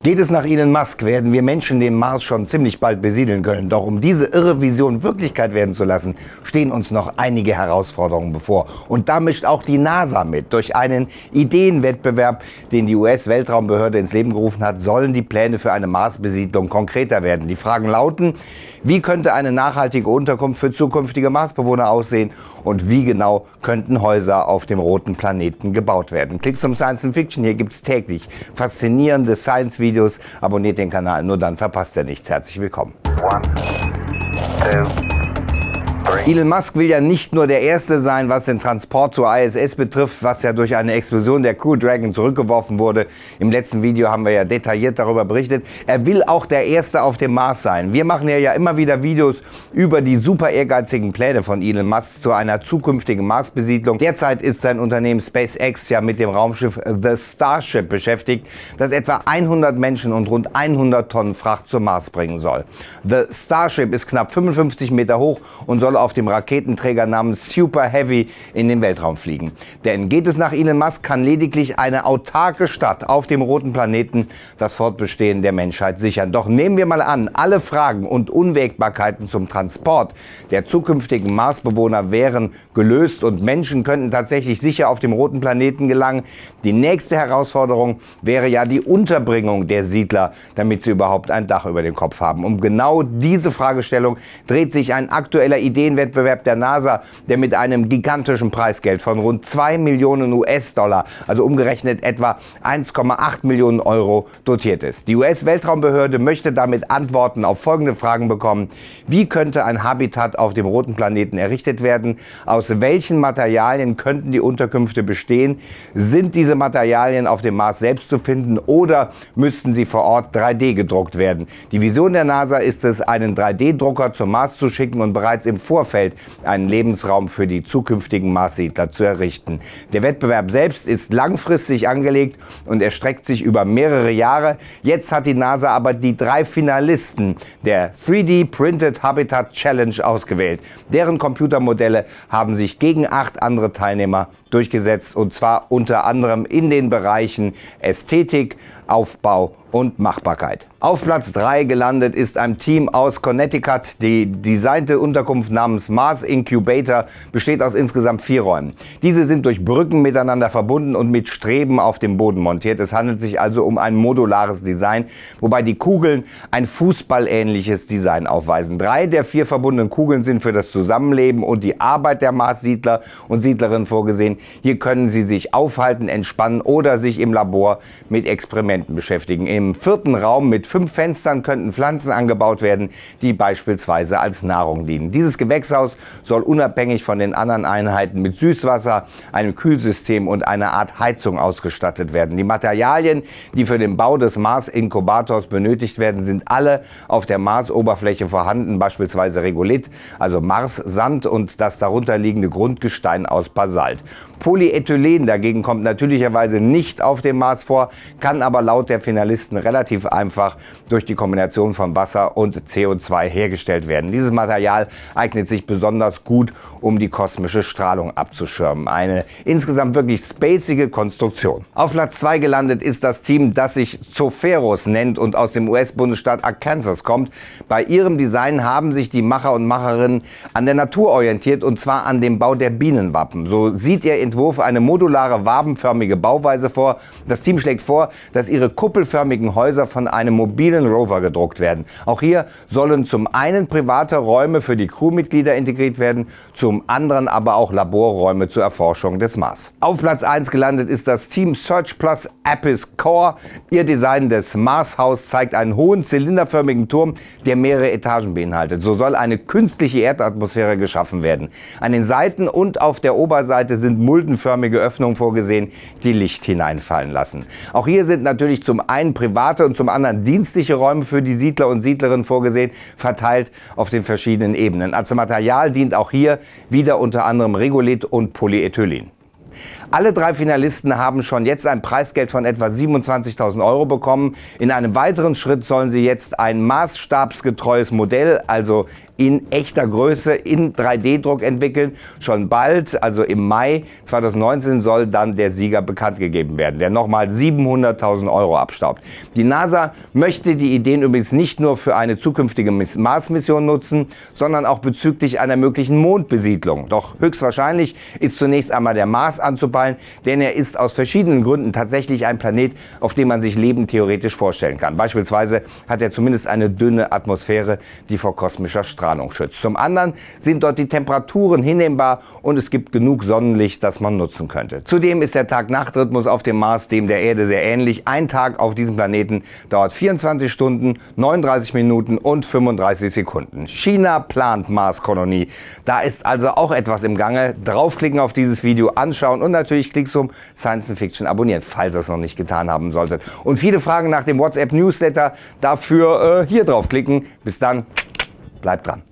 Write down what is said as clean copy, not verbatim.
Geht es nach Elon Musk, werden wir Menschen den Mars schon ziemlich bald besiedeln können. Doch um diese irre Vision Wirklichkeit werden zu lassen, stehen uns noch einige Herausforderungen bevor. Und da mischt auch die NASA mit. Durch einen Ideenwettbewerb, den die US-Weltraumbehörde ins Leben gerufen hat, sollen die Pläne für eine Marsbesiedlung konkreter werden. Die Fragen lauten: Wie könnte eine nachhaltige Unterkunft für zukünftige Marsbewohner aussehen? Und wie genau könnten Häuser auf dem roten Planeten gebaut werden? Klicks zum Science Fiction. Hier gibt es täglich faszinierende Science-Videos. Abonniert den Kanal, nur dann verpasst ihr nichts. Herzlich willkommen. 1, 2, Elon Musk will ja nicht nur der Erste sein, was den Transport zur ISS betrifft, was ja durch eine Explosion der Crew Dragon zurückgeworfen wurde. Im letzten Video haben wir ja detailliert darüber berichtet. Er will auch der Erste auf dem Mars sein. Wir machen ja immer wieder Videos über die super ehrgeizigen Pläne von Elon Musk zu einer zukünftigen Marsbesiedlung. Derzeit ist sein Unternehmen SpaceX ja mit dem Raumschiff The Starship beschäftigt, das etwa 100 Menschen und rund 100 Tonnen Fracht zum Mars bringen soll. The Starship ist knapp 55 Meter hoch und soll auf dem Raketenträger namens Super Heavy in den Weltraum fliegen. Denn geht es nach Elon Musk, kann lediglich eine autarke Stadt auf dem roten Planeten das Fortbestehen der Menschheit sichern. Doch nehmen wir mal an, alle Fragen und Unwägbarkeiten zum Transport der zukünftigen Marsbewohner wären gelöst und Menschen könnten tatsächlich sicher auf dem roten Planeten gelangen. Die nächste Herausforderung wäre ja die Unterbringung der Siedler, damit sie überhaupt ein Dach über den Kopf haben. Um genau diese Fragestellung dreht sich ein aktueller Ideenwettbewerb der NASA, der mit einem gigantischen Preisgeld von rund 2 Millionen US-Dollar, also umgerechnet etwa 1,8 Millionen Euro, dotiert ist. Die US-Weltraumbehörde möchte damit Antworten auf folgende Fragen bekommen: Wie könnte ein Habitat auf dem roten Planeten errichtet werden? Aus welchen Materialien könnten die Unterkünfte bestehen? Sind diese Materialien auf dem Mars selbst zu finden oder müssten sie vor Ort 3D gedruckt werden? Die Vision der NASA ist es, einen 3D-Drucker zum Mars zu schicken und bereits im Vorfeld einen Lebensraum für die zukünftigen Marssiedler zu errichten. Der Wettbewerb selbst ist langfristig angelegt und erstreckt sich über mehrere Jahre. Jetzt hat die NASA aber die 3 Finalisten der 3D Printed Habitat Challenge ausgewählt. Deren Computermodelle haben sich gegen 8 andere Teilnehmer durchgesetzt, und zwar unter anderem in den Bereichen Ästhetik, Aufbau und Machbarkeit. Auf Platz 3 gelandet ist ein Team aus Connecticut. Die designte Unterkunft namens Mars Incubator besteht aus insgesamt 4 Räumen. Diese sind durch Brücken miteinander verbunden und mit Streben auf dem Boden montiert. Es handelt sich also um ein modulares Design, wobei die Kugeln ein fußballähnliches Design aufweisen. 3 der 4 verbundenen Kugeln sind für das Zusammenleben und die Arbeit der Marssiedler und Siedlerinnen vorgesehen. Hier können sie sich aufhalten, entspannen oder sich im Labor mit Experimenten beschäftigen. Im 4. Raum mit 5 Fenstern könnten Pflanzen angebaut werden, die beispielsweise als Nahrung dienen. Dieses Gewächshaus soll unabhängig von den anderen Einheiten mit Süßwasser, einem Kühlsystem und einer Art Heizung ausgestattet werden. Die Materialien, die für den Bau des Mars-Inkubators benötigt werden, sind alle auf der Marsoberfläche vorhanden, beispielsweise Regolith, also Marssand, und das darunter liegende Grundgestein aus Basalt. Polyethylen dagegen kommt natürlicherweise nicht auf dem Mars vor, kann aber laut der Finalisten relativ einfach durch die Kombination von Wasser und CO2 hergestellt werden. Dieses Material eignet sich besonders gut, um die kosmische Strahlung abzuschirmen. Eine insgesamt wirklich spacige Konstruktion. Auf Platz 2 gelandet ist das Team, das sich Zoferos nennt und aus dem US-Bundesstaat Arkansas kommt. Bei ihrem Design haben sich die Macher und Macherinnen an der Natur orientiert, und zwar an dem Bau der Bienenwappen. So sieht ihr Entwurf eine modulare, wabenförmige Bauweise vor. Das Team schlägt vor, dass ihre kuppelförmigen Häuser von einem mobilen Rover gedruckt werden. Auch hier sollen zum einen private Räume für die Crewmitglieder integriert werden, zum anderen aber auch Laborräume zur Erforschung des Mars. Auf Platz 1 gelandet ist das Team Search Plus Apis Core. Ihr Design des Mars-Haus zeigt einen hohen zylinderförmigen Turm, der mehrere Etagen beinhaltet. So soll eine künstliche Erdatmosphäre geschaffen werden. An den Seiten und auf der Oberseite sind muldenförmige Öffnungen vorgesehen, die Licht hineinfallen lassen. Auch hier sind natürlich zum einen private und zum anderen dienstliche Räume für die Siedler und Siedlerinnen vorgesehen, verteilt auf den verschiedenen Ebenen. Als Material dient auch hier wieder unter anderem Regolith und Polyethylen. Alle 3 Finalisten haben schon jetzt ein Preisgeld von etwa 27.000 Euro bekommen. In einem weiteren Schritt sollen sie jetzt ein maßstabsgetreues Modell, also in echter Größe in 3D-Druck entwickeln. Schon bald, also im Mai 2019, soll dann der Sieger bekannt gegeben werden, der nochmal 700.000 € abstaubt. Die NASA möchte die Ideen übrigens nicht nur für eine zukünftige Mars-Mission nutzen, sondern auch bezüglich einer möglichen Mondbesiedlung. Doch höchstwahrscheinlich ist zunächst einmal der Mars anzupeilen, denn er ist aus verschiedenen Gründen tatsächlich ein Planet, auf dem man sich Leben theoretisch vorstellen kann. Beispielsweise hat er zumindest eine dünne Atmosphäre, die vor kosmischer Strahlung schützt. Zum anderen sind dort die Temperaturen hinnehmbar und es gibt genug Sonnenlicht, das man nutzen könnte. Zudem ist der Tag-Nacht-Rhythmus auf dem Mars dem der Erde sehr ähnlich. Ein Tag auf diesem Planeten dauert 24 Stunden, 39 Minuten und 35 Sekunden. China plant Marskolonie. Da ist also auch etwas im Gange. Draufklicken auf dieses Video, anschauen und natürlich Klicksum Science Fiction abonnieren, falls ihr es noch nicht getan haben solltet. Und viele Fragen nach dem WhatsApp Newsletter, dafür hier draufklicken. Bis dann, bleibt dran.